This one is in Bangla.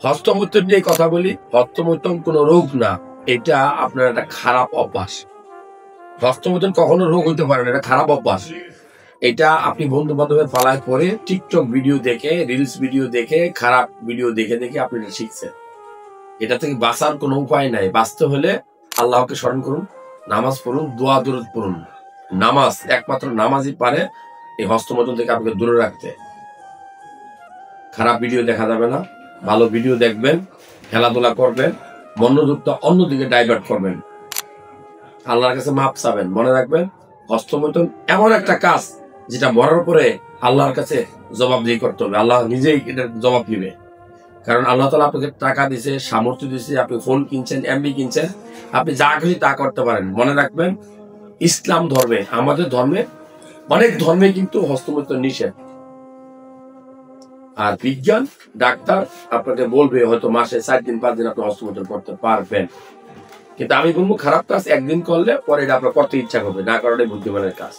হস্তমৈথুন নিয়ে কথা বলি। হস্তমৈথুন কোনো রোগ না, এটা আপনার একটা খারাপ অভ্যাস। হস্তমৈথুন কখনো রোগ হইতে পারে না, এটা খারাপ অভ্যাস। এটা আপনি বন্ধু বান্ধবের পালায় পরে টিকটক ভিডিও দেখে, রিলস ভিডিও দেখে, খারাপ ভিডিও দেখে দেখে আপনি এটা শিখছেন। এটা থেকে বাঁচার কোনো উপায় নাই। বাঁচতে হলে আল্লাহকে স্মরণ করুন, নামাজ পড়ুন, দোয়া দরুদ পড়ুন। নামাজ, একমাত্র নামাজই পারে এই হস্তমৈথুন থেকে আপনাকে দূরে রাখতে। খারাপ ভিডিও দেখা যাবে না, ভালো ভিডিও দেখবেন, খেলাধুলা করবেন, মনোযোগটা অন্যদিকে ডাইভার্ট করবেন, আল্লাহর কাছে মাপ চাবেন। মনে রাখবেন, হস্তমৈথুন এমন একটা কাজ যেটা মরার পরে আল্লাহর কাছে জবাবদিহি করতে হবে। আল্লাহ নিজেই এটার জবাব দিবে। কারণ আল্লাহ তাআলা আপনাকে টাকা দিছে, সামর্থ্য দিছে, আপনি ফোন কিনছেন, এমবি কিনছেন, আপনি যা খুশি তা করতে পারেন। মনে রাখবেন, ইসলাম ধর্মে, আমাদের ধর্মে, অনেক ধর্মে কিন্তু হস্তমৈথুন নিষেধ। আর বিজ্ঞান, ডাক্তার আপনাকে বলবে হয়তো মাসে 4 দিন 5 দিন আপনি হস্তমৈথুন করতে পারবেন। কিন্তু আমি বলবো, খারাপ কাজ একদিন করলে পরে এটা আপনার করতে ইচ্ছা করবে না, কারণে বুদ্ধিমানের কাজ।